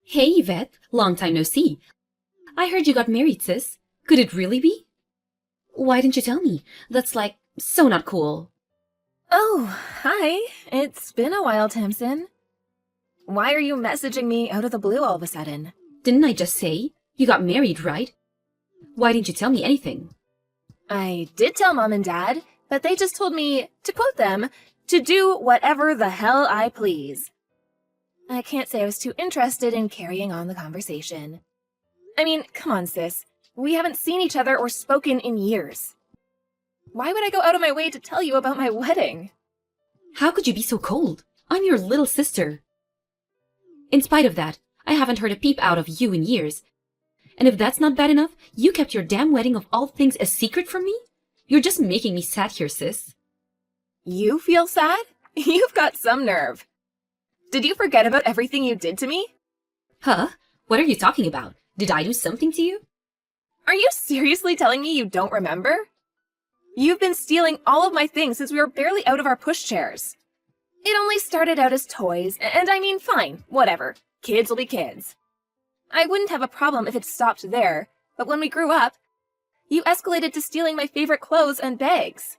Hey, Yvette, long time no see. I heard you got married, sis. Could it really be? Why didn't you tell me? That's so not cool. Oh, hi. It's been a while, Tamsin. Why are you messaging me out of the blue all of a sudden? Didn't I just say? You got married, right? Why didn't you tell me anything? I did tell Mom and Dad, but they just told me, to quote them, to do whatever the hell I please. I can't say I was too interested in carrying on the conversation. I mean, come on, sis. We haven't seen each other or spoken in years. Why would I go out of my way to tell you about my wedding? How could you be so cold? I'm your little sister. In spite of that, I haven't heard a peep out of you in years. And if that's not bad enough, you kept your damn wedding of all things a secret from me? You're just making me sad here, sis. You feel sad? You've got some nerve. Did you forget about everything you did to me? Huh? What are you talking about? Did I do something to you? Are you seriously telling me you don't remember? You've been stealing all of my things since we were barely out of our pushchairs. It only started out as toys, and I mean, fine, whatever. Kids will be kids. I wouldn't have a problem if it stopped there, but when we grew up, you escalated to stealing my favorite clothes and bags.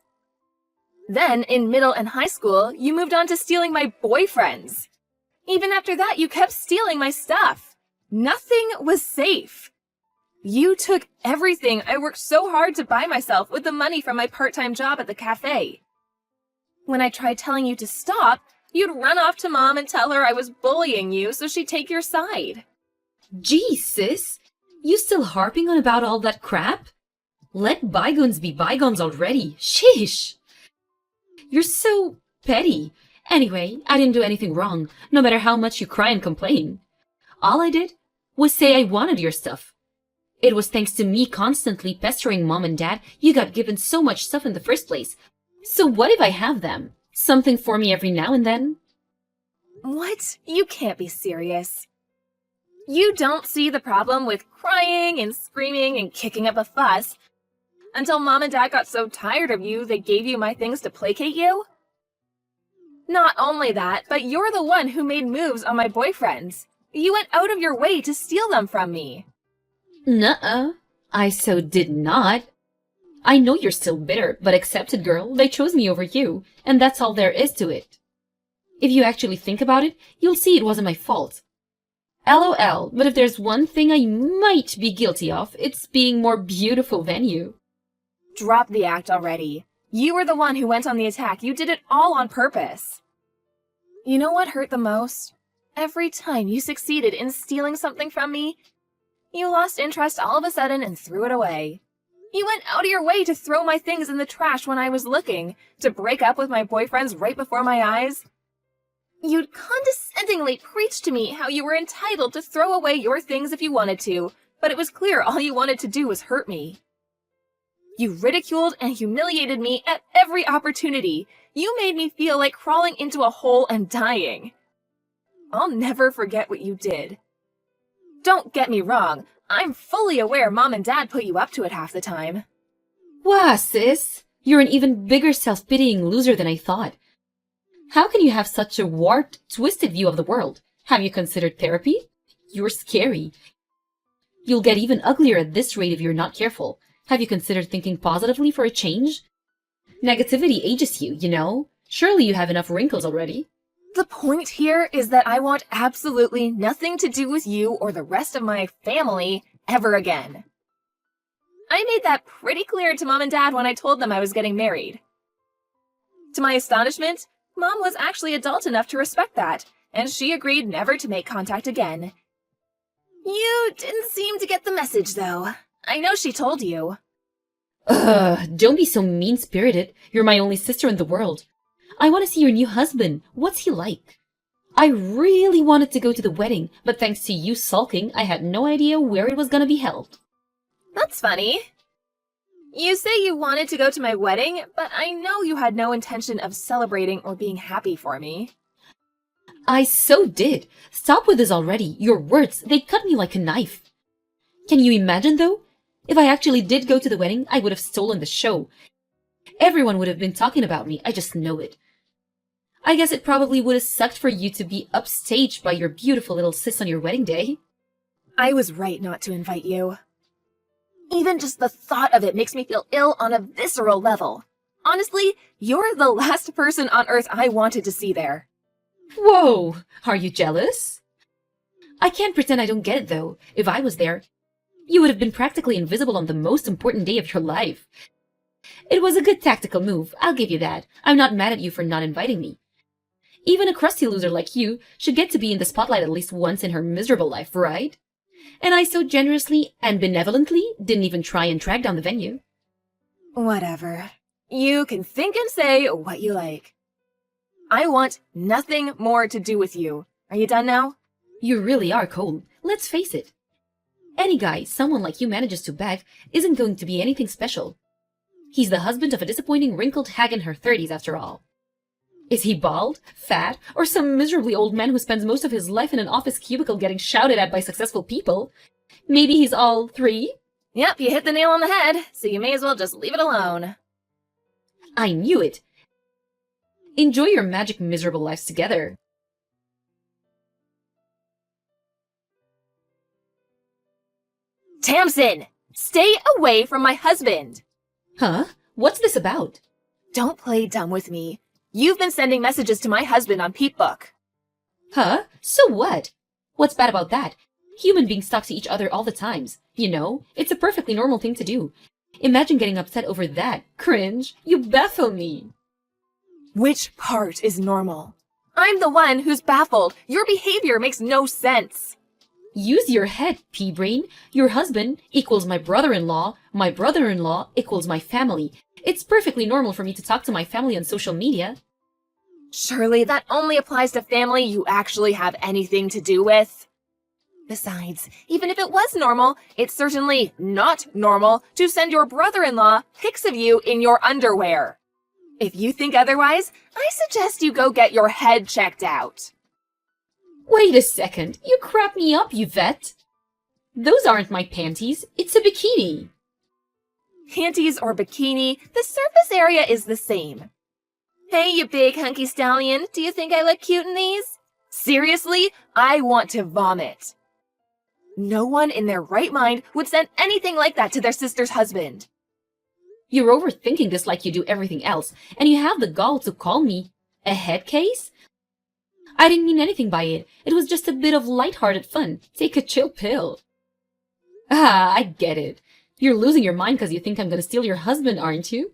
Then, in middle and high school, you moved on to stealing my boyfriends. Even after that, you kept stealing my stuff. Nothing was safe. You took everything I worked so hard to buy myself with the money from my part-time job at the cafe. When I tried telling you to stop, you'd run off to Mom and tell her I was bullying you so she'd take your side. Gee, sis, you still harping on about all that crap? Let bygones be bygones already. Sheesh. You're so petty. Anyway, I didn't do anything wrong, no matter how much you cry and complain. All I did was say I wanted your stuff. It was thanks to me constantly pestering Mom and Dad you got given so much stuff in the first place. So what if I have them? Something for me every now and then? What? You can't be serious. You don't see the problem with crying and screaming and kicking up a fuss until Mom and Dad got so tired of you they gave you my things to placate you? Not only that, but you're the one who made moves on my boyfriends. You went out of your way to steal them from me. Nuh-uh. I so did not. I know you're still bitter, but accept it, girl. They chose me over you, and that's all there is to it. If you actually think about it, you'll see it wasn't my fault. LOL, but if there's one thing I might be guilty of, it's being more beautiful than you. Drop the act already. You were the one who went on the attack. You did it all on purpose. You know what hurt the most? Every time you succeeded in stealing something from me, you lost interest all of a sudden and threw it away. You went out of your way to throw my things in the trash when I was looking, to break up with my boyfriends right before my eyes. You'd condescendingly preach to me how you were entitled to throw away your things if you wanted to, but it was clear all you wanted to do was hurt me. You ridiculed and humiliated me at every opportunity. You made me feel like crawling into a hole and dying. I'll never forget what you did. Don't get me wrong, I'm fully aware Mom and Dad put you up to it half the time. Wow, sis, you're an even bigger self-pitying loser than I thought. How can you have such a warped, twisted view of the world? Have you considered therapy? You're scary. You'll get even uglier at this rate if you're not careful. Have you considered thinking positively for a change? Negativity ages you, you know? Surely you have enough wrinkles already. The point here is that I want absolutely nothing to do with you or the rest of my family ever again. I made that pretty clear to Mom and Dad when I told them I was getting married. To my astonishment, Mom was actually adult enough to respect that, and she agreed never to make contact again. You didn't seem to get the message, though. I know she told you. Ugh, don't be so mean-spirited. You're my only sister in the world. I want to see your new husband. What's he like? I really wanted to go to the wedding, but thanks to you sulking, I had no idea where it was going to be held. That's funny. You say you wanted to go to my wedding, but I know you had no intention of celebrating or being happy for me. I so did. Stop with this already. Your words, they cut me like a knife. Can you imagine, though? If I actually did go to the wedding, I would have stolen the show. Everyone would have been talking about me. I just know it. I guess it probably would have sucked for you to be upstaged by your beautiful little sis on your wedding day. I was right not to invite you. Even just the thought of it makes me feel ill on a visceral level. Honestly, you're the last person on Earth I wanted to see there. Whoa! Are you jealous? I can't pretend I don't get it, though. If I was there, you would have been practically invisible on the most important day of your life. It was a good tactical move, I'll give you that. I'm not mad at you for not inviting me. Even a crusty loser like you should get to be in the spotlight at least once in her miserable life, right? And I so generously and benevolently didn't even try and track down the venue. Whatever. You can think and say what you like. I want nothing more to do with you. Are you done now? You really are cold. Let's face it. Any guy someone like you manages to bag isn't going to be anything special. He's the husband of a disappointing wrinkled hag in her 30s after all. Is he bald, fat, or some miserably old man who spends most of his life in an office cubicle getting shouted at by successful people? Maybe he's all three? Yep, you hit the nail on the head, so you may as well just leave it alone. I knew it. Enjoy your magic miserable lives together. Tamsin! Stay away from my husband! Huh? What's this about? Don't play dumb with me. You've been sending messages to my husband on Peepbook. Huh? So what? What's bad about that? Human beings talk to each other all the times. You know, it's a perfectly normal thing to do. Imagine getting upset over that. Cringe. You baffle me. Which part is normal? I'm the one who's baffled. Your behavior makes no sense. Use your head, pea-brain. Your husband equals my brother-in-law equals my family. It's perfectly normal for me to talk to my family on social media. Surely that only applies to family you actually have anything to do with. Besides, even if it was normal, it's certainly not normal to send your brother-in-law pics of you in your underwear. If you think otherwise, I suggest you go get your head checked out. Wait a second, you crap me up, you vet. Those aren't my panties, it's a bikini. Panties or bikini, the surface area is the same. Hey, you big hunky stallion, do you think I look cute in these? Seriously, I want to vomit. No one in their right mind would send anything like that to their sister's husband. You're overthinking this like you do everything else, and you have the gall to call me a head case? I didn't mean anything by it. It was just a bit of lighthearted fun. Take a chill pill. Ah, I get it. You're losing your mind because you think I'm gonna steal your husband, aren't you?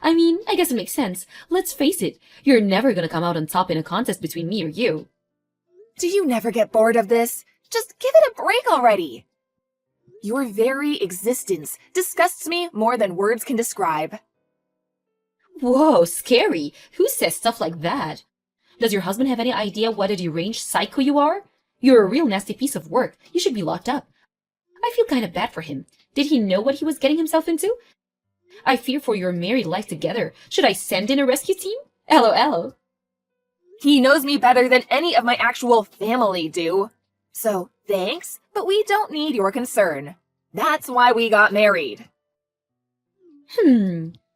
I mean, I guess it makes sense. Let's face it, you're never gonna come out on top in a contest between me or you. Do you never get bored of this? Just give it a break already. Your very existence disgusts me more than words can describe. Whoa, scary. Who says stuff like that? Does your husband have any idea what a deranged psycho you are? You're a real nasty piece of work. You should be locked up. I feel kind of bad for him. Did he know what he was getting himself into? I fear for your married life together. Should I send in a rescue team? LOL. He knows me better than any of my actual family do. So, thanks, but we don't need your concern. That's why we got married.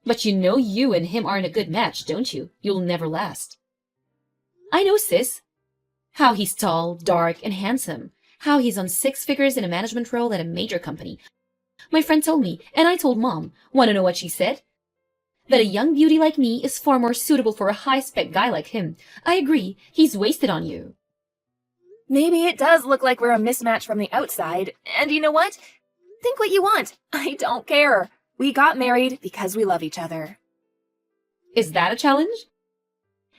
But you know you and him aren't a good match, don't you? You'll never last. I know, sis. How he's tall, dark, and handsome. How he's on 6 figures in a management role at a major company. My friend told me, and I told Mom. Want to know what she said? That a young beauty like me is far more suitable for a high-spec guy like him. I agree, he's wasted on you. Maybe it does look like we're a mismatch from the outside, and you know what? Think what you want. I don't care. We got married because we love each other. Is that a challenge?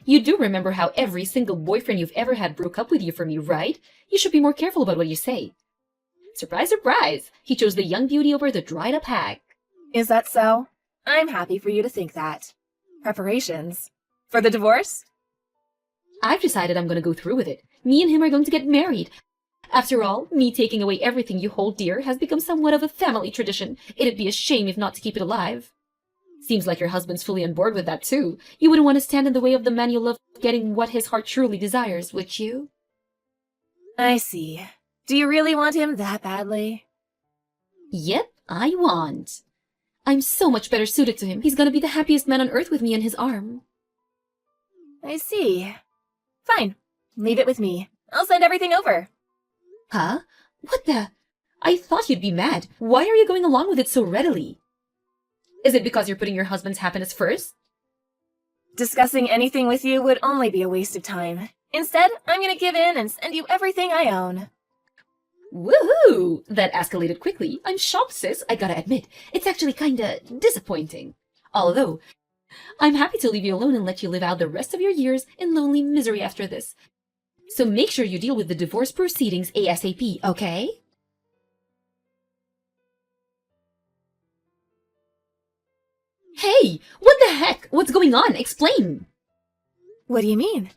You do remember how every single boyfriend you've ever had broke up with you for me, right? You should be more careful about what you say. Surprise, surprise! He chose the young beauty over the dried-up hag. Is that so? I'm happy for you to think that. Preparations? For the divorce? I've decided I'm going to go through with it. Me and him are going to get married. After all, me taking away everything you hold dear has become somewhat of a family tradition. It'd be a shame if not to keep it alive. Seems like your husband's fully on board with that too. You wouldn't want to stand in the way of the man you love getting what his heart truly desires, would you? I see. Do you really want him that badly? Yep, I want. I'm so much better suited to him. He's gonna be the happiest man on earth with me in his arm. I see. Fine. Leave it with me. I'll send everything over. Huh? What the? I thought you'd be mad. Why are you going along with it so readily? Is it because you're putting your husband's happiness first? Discussing anything with you would only be a waste of time. Instead, I'm gonna give in and send you everything I own. Woohoo! That escalated quickly. I'm shocked, sis. I gotta admit, it's actually kinda disappointing. Although, I'm happy to leave you alone and let you live out the rest of your years in lonely misery after this. So make sure you deal with the divorce proceedings ASAP, okay? Hey! What the heck? What's going on? Explain! What do you mean?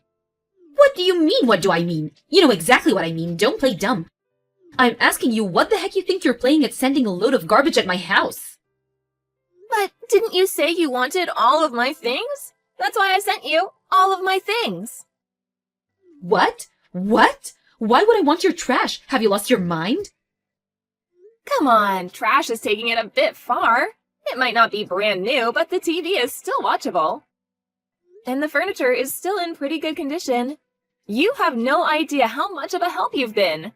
What do you mean, what do I mean? You know exactly what I mean, don't play dumb. I'm asking you what the heck you think you're playing at sending a load of garbage at my house? But didn't you say you wanted all of my things? That's why I sent you all of my things. What? What? Why would I want your trash? Have you lost your mind? Come on, trash is taking it a bit far. It might not be brand new, but the TV is still watchable. And the furniture is still in pretty good condition. You have no idea how much of a help you've been.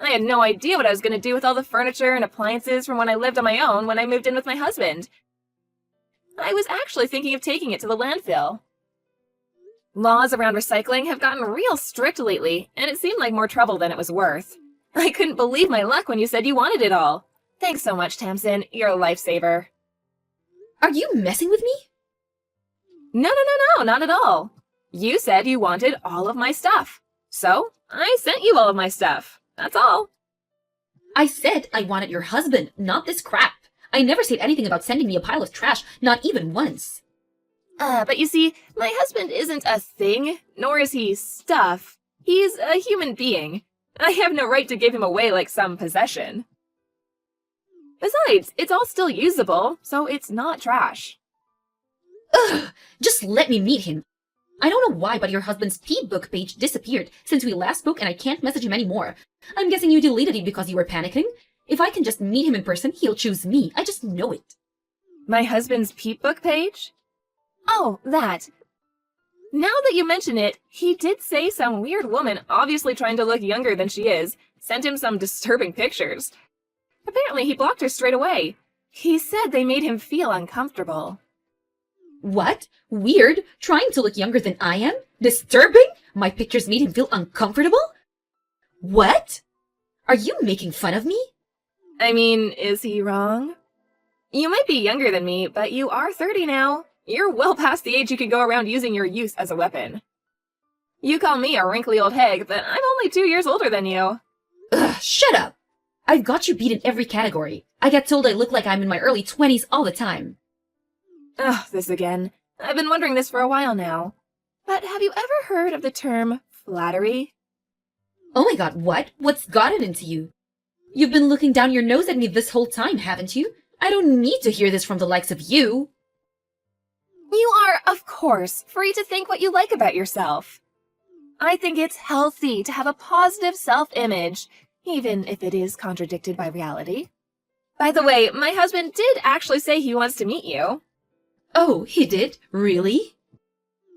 I had no idea what I was going to do with all the furniture and appliances from when I lived on my own when I moved in with my husband. I was actually thinking of taking it to the landfill. Laws around recycling have gotten real strict lately, and it seemed like more trouble than it was worth. I couldn't believe my luck when you said you wanted it all. Thanks so much, Tamsin. You're a lifesaver. Are you messing with me? No, not at all. You said you wanted all of my stuff. So, I sent you all of my stuff. That's all. I said I wanted your husband, not this crap. I never said anything about sending me a pile of trash, not even once. But you see, my husband isn't a thing, nor is he stuff. He's a human being. I have no right to give him away like some possession. Besides, it's all still usable, so it's not trash. Ugh! Just let me meet him. I don't know why, but your husband's P-book page disappeared since we last spoke and I can't message him anymore. I'm guessing you deleted it because you were panicking. If I can just meet him in person, he'll choose me. I just know it. My husband's P-book page? Oh, that. Now that you mention it, he did say some weird woman, obviously trying to look younger than she is, sent him some disturbing pictures. Apparently he blocked her straight away. He said they made him feel uncomfortable. What? Weird? Trying to look younger than I am? Disturbing? My pictures made him feel uncomfortable? What? Are you making fun of me? I mean, is he wrong? You might be younger than me, but you are 30 now. You're well past the age you can go around using your youth as a weapon. You call me a wrinkly old hag, but I'm only 2 years older than you. Ugh, shut up! I've got you beat in every category. I get told I look like I'm in my early 20s all the time. Ugh, this again. I've been wondering this for a while now. But have you ever heard of the term flattery? Oh my god, what? What's got it into you? You've been looking down your nose at me this whole time, haven't you? I don't need to hear this from the likes of you. You are, of course, free to think what you like about yourself. I think it's healthy to have a positive self-image, even if it is contradicted by reality. By the way, my husband did actually say he wants to meet you. Oh, he did? Really?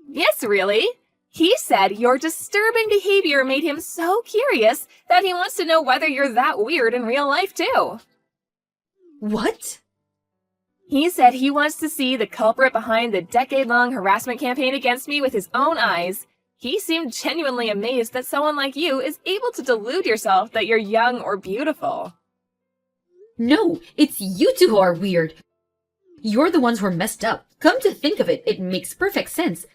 Yes, really. He said your disturbing behavior made him so curious that he wants to know whether you're that weird in real life, too. What? He said he wants to see the culprit behind the decade-long harassment campaign against me with his own eyes. He seemed genuinely amazed that someone like you is able to delude yourself that you're young or beautiful. No, it's you two who are weird. You're the ones who are messed up. Come to think of it, it makes perfect sense.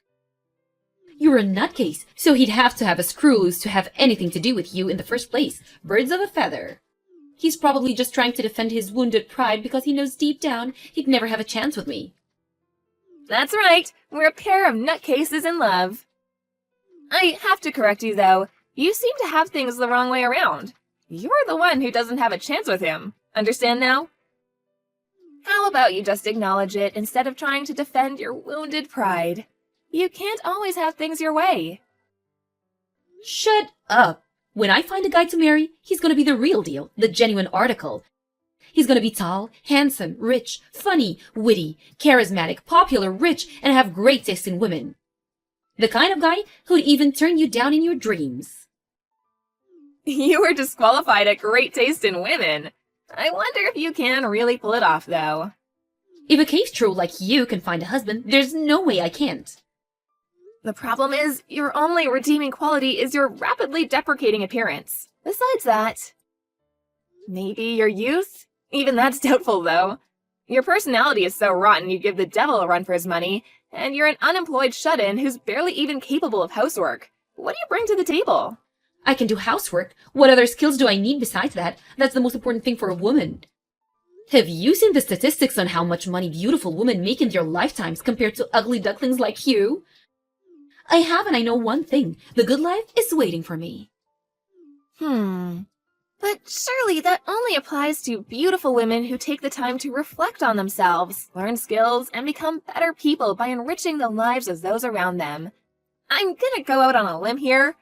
You're a nutcase, so he'd have to have a screw loose to have anything to do with you in the first place. Birds of a feather. He's probably just trying to defend his wounded pride because he knows deep down he'd never have a chance with me. That's right. We're a pair of nutcases in love. I have to correct you, though. You seem to have things the wrong way around. You're the one who doesn't have a chance with him. Understand now? How about you just acknowledge it instead of trying to defend your wounded pride? You can't always have things your way. Shut up. When I find a guy to marry, he's gonna be the real deal, the genuine article. He's gonna be tall, handsome, rich, funny, witty, charismatic, popular, rich, and have great taste in women. The kind of guy who'd even turn you down in your dreams. You were disqualified at great taste in women. I wonder if you can really pull it off, though. If a cave troll like you can find a husband, there's no way I can't. The problem is, your only redeeming quality is your rapidly deprecating appearance. Besides that, maybe your youth? Even that's doubtful, though. Your personality is so rotten you'd give the devil a run for his money, and you're an unemployed shut-in who's barely even capable of housework. What do you bring to the table? I can do housework. What other skills do I need besides that? That's the most important thing for a woman. Have you seen the statistics on how much money beautiful women make in their lifetimes compared to ugly ducklings like you? I have, and I know one thing. The good life is waiting for me. But surely that only applies to beautiful women who take the time to reflect on themselves, learn skills, and become better people by enriching the lives of those around them. I'm gonna go out on a limb here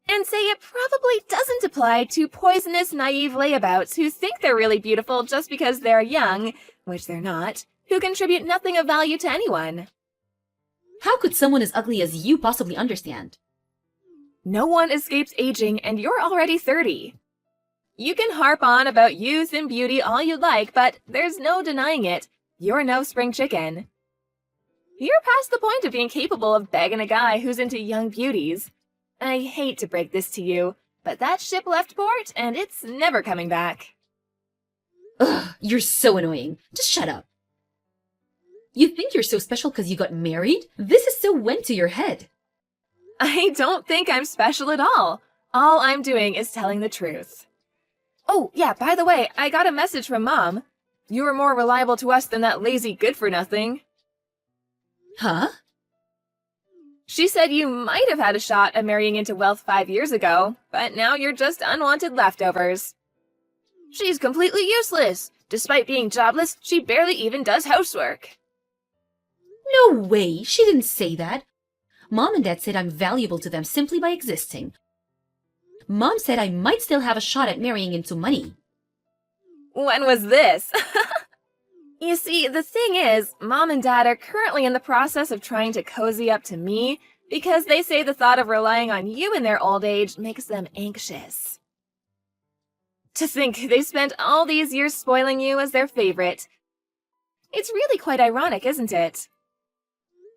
and say it probably doesn't apply to poisonous, naive layabouts who think they're really beautiful just because they're young, which they're not, who contribute nothing of value to anyone. How could someone as ugly as you possibly understand? No one escapes aging, and you're already 30. You can harp on about youth and beauty all you like, but there's no denying it. You're no spring chicken. You're past the point of being capable of begging a guy who's into young beauties. I hate to break this to you, but that ship left port, and it's never coming back. Ugh, you're so annoying. Just shut up. You think you're so special because you got married? This is so went to your head. I don't think I'm special at all. All I'm doing is telling the truth. Oh, yeah, by the way, I got a message from Mom. You were more reliable to us than that lazy good-for-nothing. Huh? She said you might have had a shot at marrying into wealth 5 years ago, but now you're just unwanted leftovers. She's completely useless. Despite being jobless, she barely even does housework. No way, she didn't say that. Mom and Dad said I'm valuable to them simply by existing. Mom said I might still have a shot at marrying into money. When was this? You see, the thing is, Mom and Dad are currently in the process of trying to cozy up to me because they say the thought of relying on you in their old age makes them anxious. To think they spent all these years spoiling you as their favorite. It's really quite ironic, isn't it?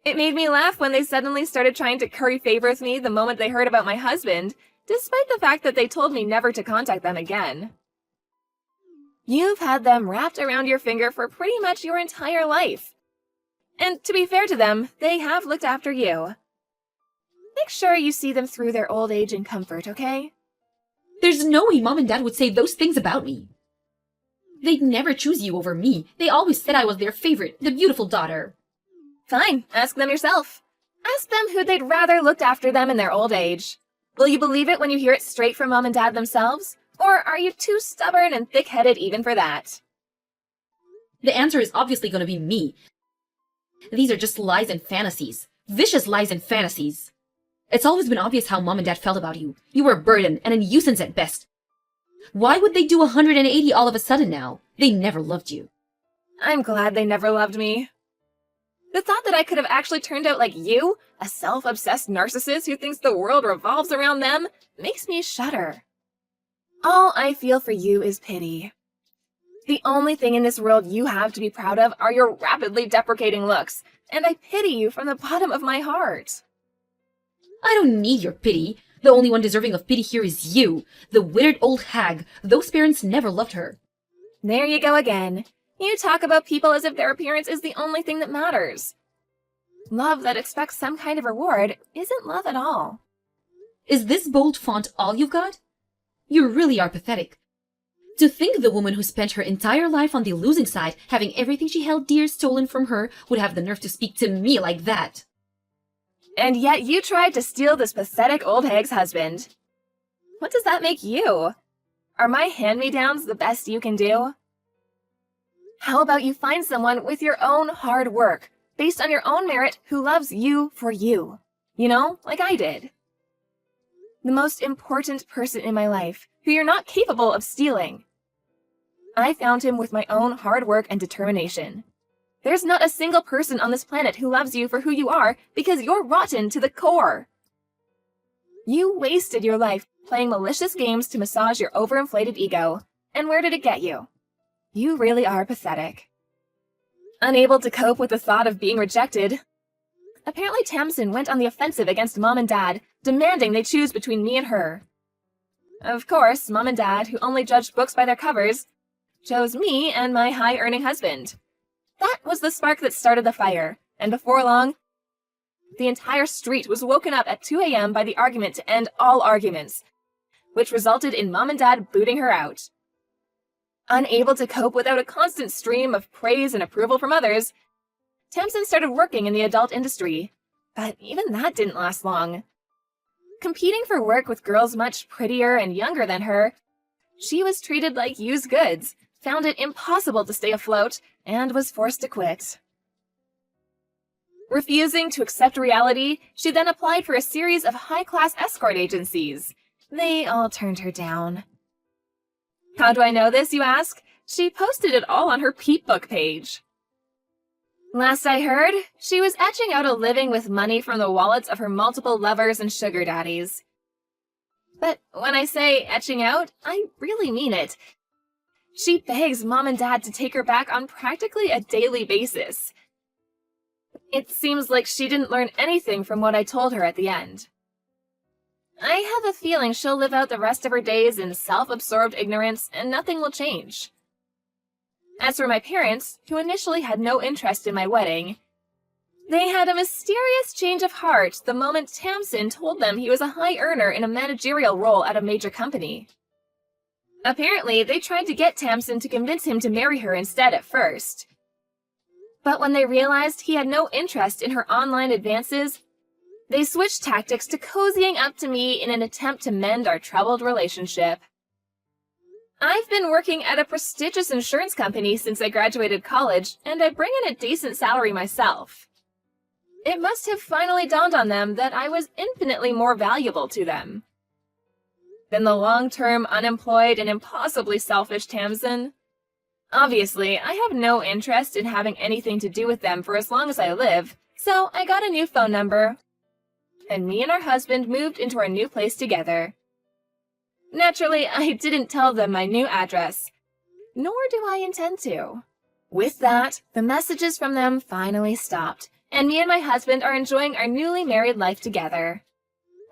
It made me laugh when they suddenly started trying to curry favor with me the moment they heard about my husband, despite the fact that they told me never to contact them again. You've had them wrapped around your finger for pretty much your entire life. And to be fair to them, they have looked after you. Make sure you see them through their old age in comfort, okay? There's no way Mom and Dad would say those things about me. They'd never choose you over me. They always said I was their favorite, the beautiful daughter. Fine, ask them yourself. Ask them who they'd rather looked after them in their old age. Will you believe it when you hear it straight from Mom and Dad themselves? Or are you too stubborn and thick-headed even for that? The answer is obviously going to be me. These are just lies and fantasies. Vicious lies and fantasies. It's always been obvious how Mom and Dad felt about you. You were a burden and a nuisance at best. Why would they do 180 all of a sudden now? They never loved you. I'm glad they never loved me. The thought that I could have actually turned out like you, a self-obsessed narcissist who thinks the world revolves around them, makes me shudder. All I feel for you is pity. The only thing in this world you have to be proud of are your rapidly deprecating looks, and I pity you from the bottom of my heart. I don't need your pity. The only one deserving of pity here is you, the withered old hag. Those parents never loved her. There you go again. You talk about people as if their appearance is the only thing that matters. Love that expects some kind of reward isn't love at all. Is this bold font all you've got? You really are pathetic. To think the woman who spent her entire life on the losing side, having everything she held dear stolen from her, would have the nerve to speak to me like that. And yet you tried to steal this pathetic old hag's husband. What does that make you? Are my hand-me-downs the best you can do? How about you find someone with your own hard work, based on your own merit, who loves you for you? You know, like I did. The most important person in my life, who you're not capable of stealing. I found him with my own hard work and determination. There's not a single person on this planet who loves you for who you are because you're rotten to the core. You wasted your life playing malicious games to massage your overinflated ego. And where did it get you? You really are pathetic. Unable to cope with the thought of being rejected, apparently Tamsin went on the offensive against Mom and Dad, demanding they choose between me and her. Of course, Mom and Dad, who only judged books by their covers, chose me and my high-earning husband. That was the spark that started the fire, and before long, the entire street was woken up at 2 a.m. by the argument to end all arguments, which resulted in Mom and Dad booting her out. Unable to cope without a constant stream of praise and approval from others, Tamsin started working in the adult industry, but even that didn't last long. Competing for work with girls much prettier and younger than her, she was treated like used goods, found it impossible to stay afloat, and was forced to quit. Refusing to accept reality, she then applied for a series of high-class escort agencies. They all turned her down. How do I know this, you ask? She posted it all on her Peep Book page. Last I heard, she was etching out a living with money from the wallets of her multiple lovers and sugar daddies. But when I say etching out, I really mean it. She begs Mom and Dad to take her back on practically a daily basis. It seems like she didn't learn anything from what I told her at the end. I have a feeling she'll live out the rest of her days in self-absorbed ignorance and nothing will change. As for my parents, who initially had no interest in my wedding, they had a mysterious change of heart the moment Tamsin told them he was a high earner in a managerial role at a major company. Apparently, they tried to get Tamsin to convince him to marry her instead at first. But when they realized he had no interest in her online advances, they switched tactics to cozying up to me in an attempt to mend our troubled relationship. I've been working at a prestigious insurance company since I graduated college, and I bring in a decent salary myself. It must have finally dawned on them that I was infinitely more valuable to them than the long-term unemployed and impossibly selfish Tamsin. Obviously, I have no interest in having anything to do with them for as long as I live, so I got a new phone number, and me and our husband moved into our new place together. Naturally, I didn't tell them my new address, nor do I intend to. With that, the messages from them finally stopped, and me and my husband are enjoying our newly married life together.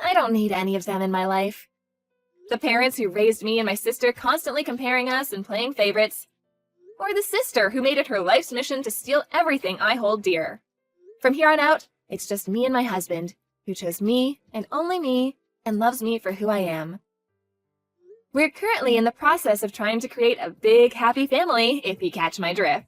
I don't need any of them in my life. The parents who raised me and my sister constantly comparing us and playing favorites, or the sister who made it her life's mission to steal everything I hold dear. From here on out, it's just me and my husband, who chose me and only me and loves me for who I am. We're currently in the process of trying to create a big, happy family, if you catch my drift.